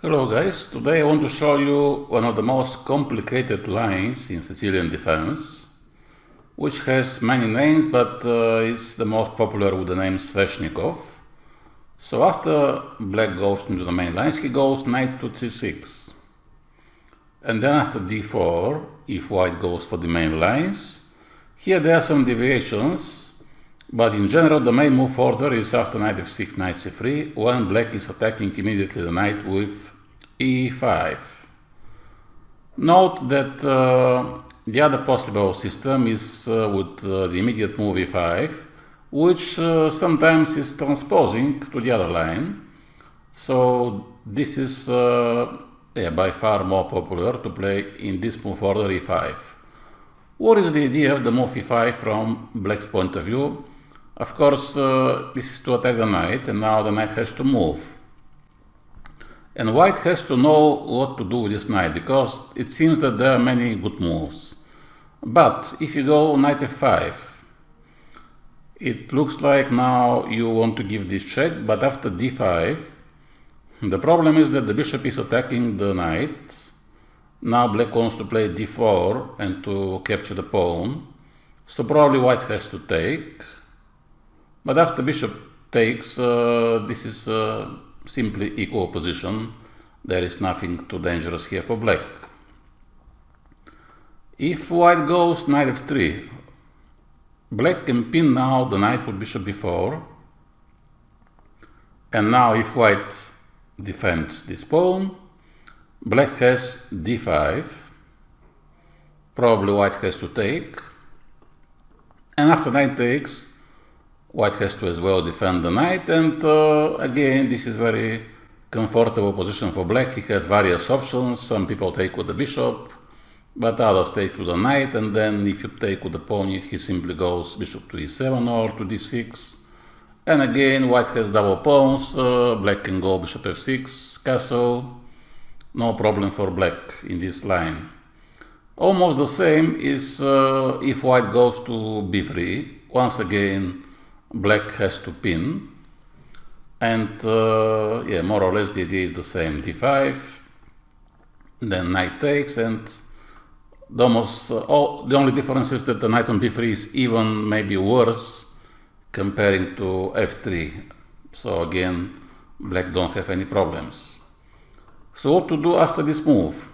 Hello guys, today I want to show you one of the most complicated lines in Sicilian defense, which has many names but is the most popular with the name Sveshnikov. So after black goes into the main lines, he goes knight to c6. And then after d4, if white goes for the main lines, here there are some deviations, but in general the main move order is after knight f6, knight c3, when black is attacking immediately the knight with e5. Note that the other possible system is with the immediate move e5, which sometimes is transposing to the other line. So this is by far more popular to play in this move order e5. What is the idea of the move e5 from black's point of view? Of course, this is to attack the knight, and now the knight has to move. And white has to know what to do with this knight, because it seems that there are many good moves. But if you go knight f5, it looks like now you want to give this check, but after d5, the problem is that the bishop is attacking the knight. Now black wants to play d4 and to capture the pawn, so probably white has to take. But after bishop takes, this is simply equal position. There is nothing too dangerous here for black. If white goes knight f3, black can pin now the knight with bishop b4. And now if white defends this pawn, black has d5. Probably white has to take. And after knight takes, white has to as well defend the knight, and again this is very comfortable position for black. He has various options. Some people take with the bishop, but others take with the knight, and then if you take with the pawn, he simply goes bishop to e7 or to d6. And again, white has double pawns. Black can go bishop f6, castle. No problem for black in this line. Almost the same is if white goes to b3. Once again, black has to pin, and more or less the idea is the same. d5, then knight takes, and the only difference is that the knight on b3 is even maybe worse comparing to f3. So again, black don't have any problems. So what to do after this move?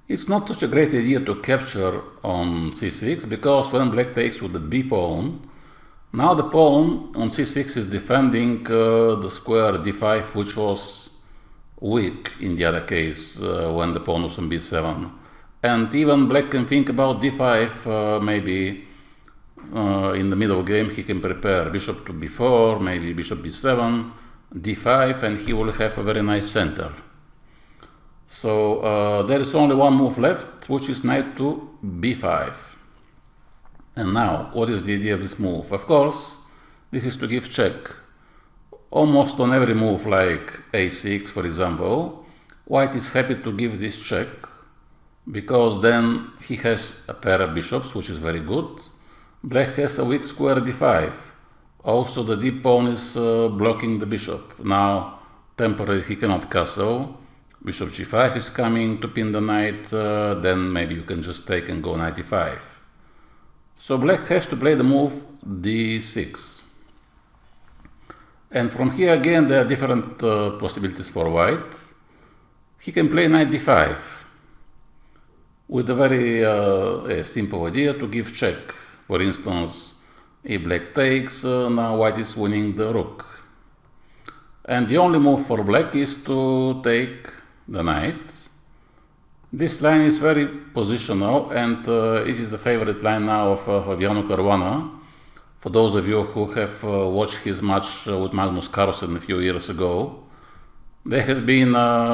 It's not such a great idea to capture on c6, because when black takes with the b pawn, now the pawn on c6 is defending the square d5, which was weak in the other case when the pawn was on b7. And even black can think about d5, maybe in the middle game he can prepare bishop to b4, maybe bishop b7, d5, and he will have a very nice center. So there is only one move left, which is knight to b5. And now, what is the idea of this move? Of course, this is to give check. Almost on every move, like a6, for example, white is happy to give this check, because then he has a pair of bishops, which is very good. Black has a weak square d5. Also, the d pawn is blocking the bishop. Now, temporarily he cannot castle. Bishop g5 is coming to pin the knight. Then maybe you can just take and go knight e5. So black has to play the move d6. And from here again there are different possibilities for white. He can play knight d5 with a very simple idea to give check. For instance, if black takes, now white is winning the rook. And the only move for black is to take the knight. This line is very positional, and it is the favorite line now of Fabiano Caruana. For those of you who have watched his match with Magnus Carlsen a few years ago, there has been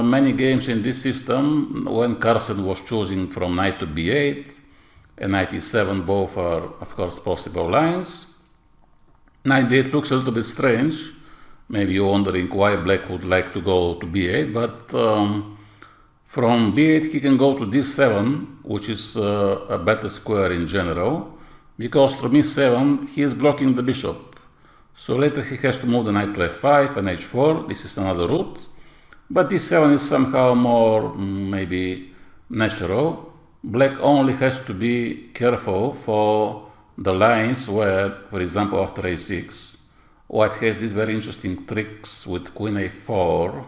many games in this system when Carlsen was choosing from knight to b8 and knight e7. Both are, of course, possible lines. Knight b8 looks a little bit strange. Maybe you're wondering why black would like to go to b8, but from b8 he can go to d7, which is a better square in general, because from e7 he is blocking the bishop. So later he has to move the knight to f5 and h4. This is another route. But d7 is somehow more maybe natural. Black only has to be careful for the lines where, for example, after a6, white has these very interesting tricks with queen a4.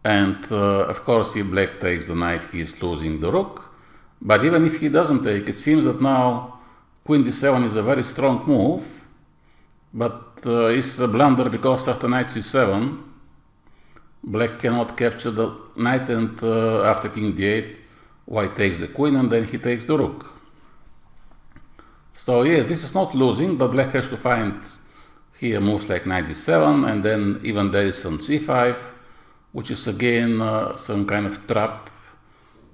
And of course, if black takes the knight, he is losing the rook. But even if he doesn't take, it seems that now queen d7 is a very strong move. But it's a blunder because after knight c7, black cannot capture the knight, and after king d8, white takes the queen and then he takes the rook. So yes, this is not losing, but black has to find here moves like knight d7, and then even there is some c5, which is again some kind of trap.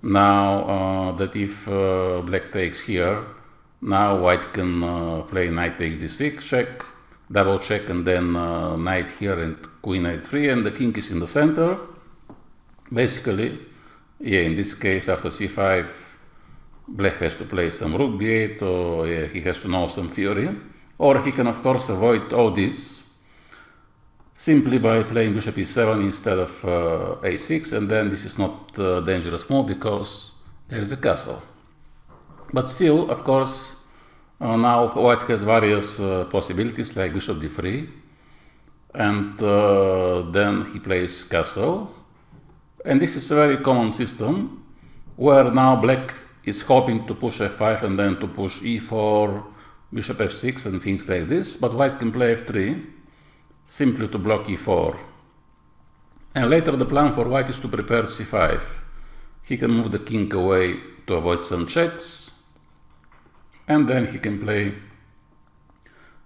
Now that if black takes here, now white can play knight takes d6 check, double check, and then knight here and queen a3, and the king is in the center. Basically, yeah, in this case after c5, black has to play some rook d8, or yeah, he has to know some theory. Or he can of course avoid all this simply by playing bishop e7 instead of a6, and then this is not a dangerous move because there is a castle. But still, of course, now white has various possibilities like bishop d3, and then he plays castle. And this is a very common system where now black is hoping to push f5 and then to push e4, bishop f6 and things like this, but white can play f3 simply to block e4. And later the plan for white is to prepare c5. He can move the king away to avoid some checks, and then he can play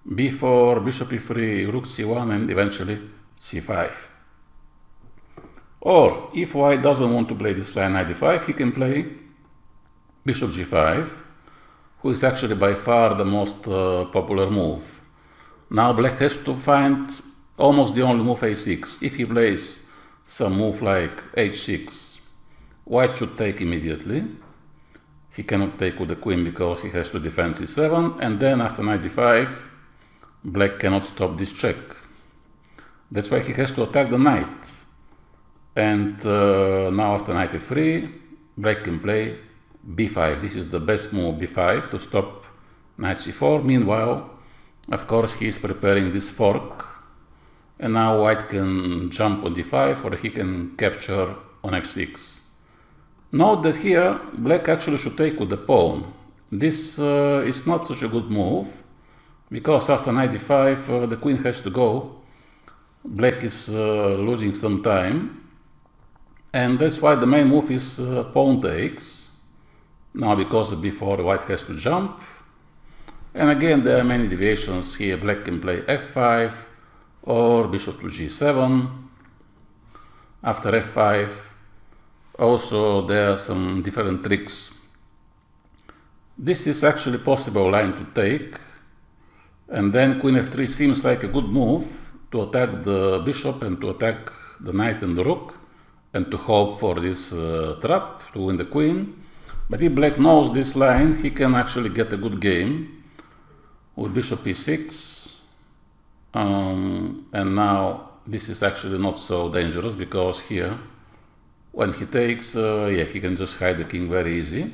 b4, bishop e3, rook c1, and eventually c5. Or if white doesn't want to play this line knight d5, he can play bishop g5, who is actually by far the most popular move. Now black has to find almost the only move a6. If he plays some move like h6, white should take immediately. He cannot take with the queen because he has to defend c7, and then after knight d5, black cannot stop this check. That's why he has to attack the knight. And now after knight f3, black can play b5. This is the best move, b5, to stop knight c4. Meanwhile, of course, he is preparing this fork, and now white can jump on d5, or he can capture on f6. Note that here black actually should take with the pawn. This is not such a good move, because after knight d5 the queen has to go. Black is losing some time, and that's why the main move is pawn takes. Now because of b4, white has to jump. And again, there are many deviations here. Black can play f5 or bishop to g7. After f5, also there are some different tricks. This is actually possible line to take. And then queen f3 seems like a good move to attack the bishop and to attack the knight and the rook, and to hope for this trap to win the queen. But if black knows this line, he can actually get a good game with bishop e6, and now this is actually not so dangerous, because here when he takes, yeah, he can just hide the king very easy.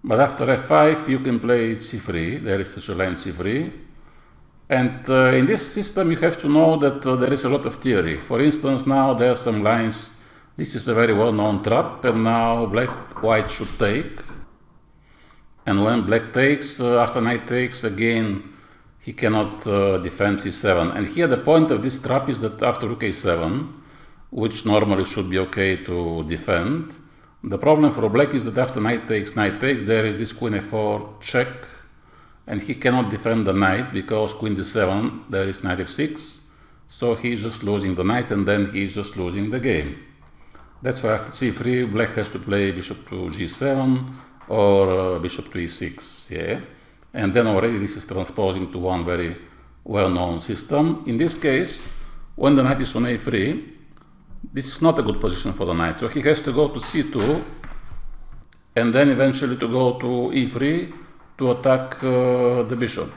But after f5 you can play c3. There is such a line c3, and in this system you have to know that there is a lot of theory. For instance, now there are some lines. This is a very well-known trap, and now white should take. And when black takes, after knight takes, again, he cannot defend c7. And here the point of this trap is that after rook a7, which normally should be okay to defend, the problem for black is that after knight takes, there is this queen f4 check, and he cannot defend the knight because queen d7, there is knight f6, so he's just losing the knight, and then he's just losing the game. That's why after c3, black has to play bishop to g7 or bishop to e6, yeah? And then already this is transposing to one very well-known system. In this case, when the knight is on a3, this is not a good position for the knight, so he has to go to c2, and then eventually to go to e3 to attack the bishop.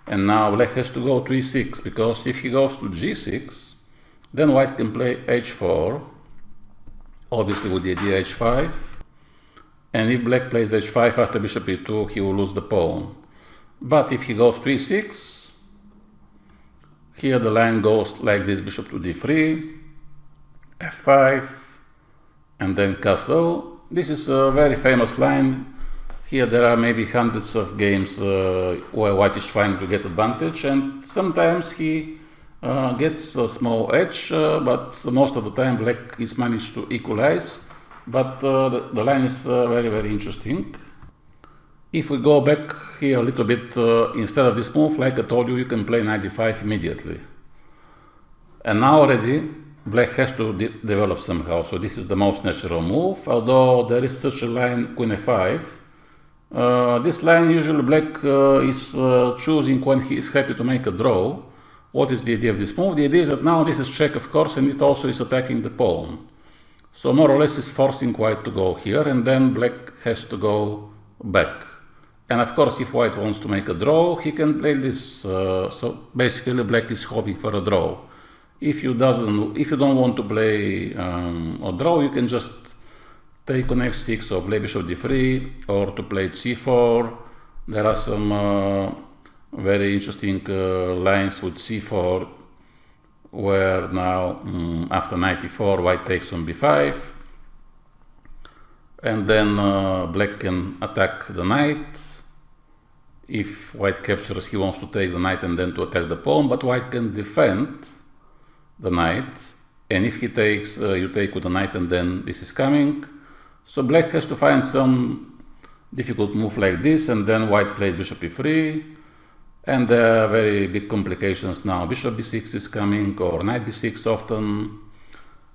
And now black has to go to e6, because if he goes to g6, Then white can play h4, obviously with the idea h5. And if black plays h5 after bishop e2, he will lose the pawn. But if he goes to e6, here the line goes like this: bishop to d3, f5, and then castle. This is a very famous line. Here there are maybe hundreds of games where white is trying to get advantage, and sometimes he gets a small edge, but most of the time black is managed to equalize. But the line is very, very interesting. If we go back here a little bit, instead of this move, like I told you, you can play knight d5 immediately. And now already black has to develop somehow, so this is the most natural move, although there is such a line, queen f5. This line usually black is choosing when he is happy to make a draw. What is the idea of this move? The idea is that now this is check, of course, and it also is attacking the pawn. So more or less is forcing white to go here, and then black has to go back. And of course, if white wants to make a draw, he can play this. So basically black is hoping for a draw. If you don't want to play a draw, you can just take on f6 or play bishop d3, or to play c4. There are some very interesting lines with c4, where now after knight e4 white takes on b5, and then black can attack the knight. If white captures, he wants to take the knight and then to attack the pawn, but white can defend the knight, and if he takes, you take with the knight, and then this is coming. So black has to find some difficult move like this, and then white plays bishop e3, and there are very big complications now. Bishop b6 is coming, or knight b6 often,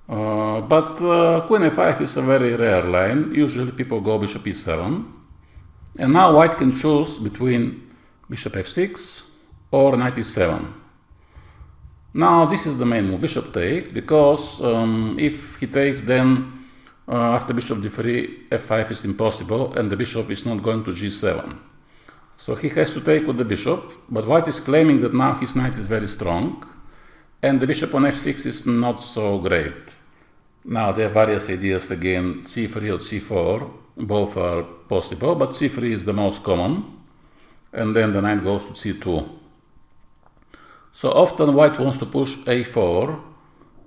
but queen f5 is a very rare line. Usually people go bishop e7, and now white can choose between bishop f6 or knight e7. Now this is the main move, bishop takes, because if he takes, then after bishop d3, f5 is impossible, and the bishop is not going to g7. So he has to take with the bishop, but white is claiming that now his knight is very strong, and the bishop on f6 is not so great. Now there are various ideas again, c3 or c4, both are possible, but c3 is the most common, and then the knight goes to c2. So often white wants to push a4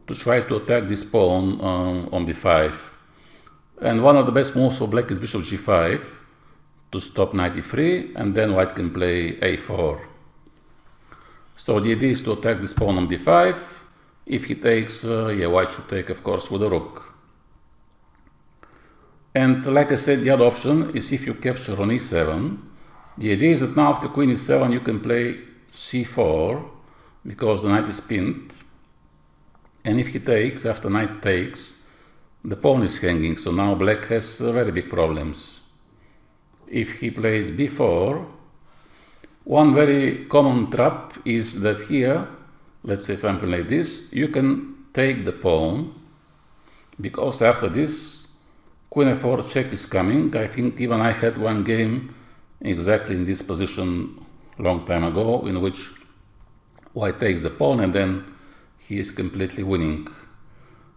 to try to attack this pawn on b5. And one of the best moves for black is bishop g5 to stop knight e3, and then white can play a4. So the idea is to attack this pawn on b5. If he takes, white should take, of course, with a rook. And like I said, the other option is if you capture on e7. The idea is that now after queen e7 you can play c4, because the knight is pinned, and if he takes, after knight takes, the pawn is hanging, so now black has very big problems. If he plays b4, one very common trap is that here, let's say something like this, you can take the pawn, because after this, queen f4 check is coming. I think even I had one game exactly in this position long time ago, in which white takes the pawn and then he is completely winning.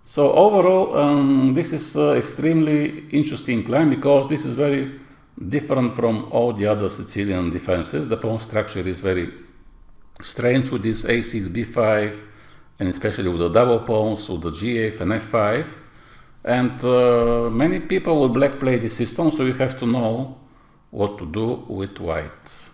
So overall, this is extremely interesting line, because this is very different from all the other Sicilian defenses. The pawn structure is very strange with this a6, b5, and especially with the double pawns, with the g8 and f5. And many people will black play this system, so you have to know what to do with white.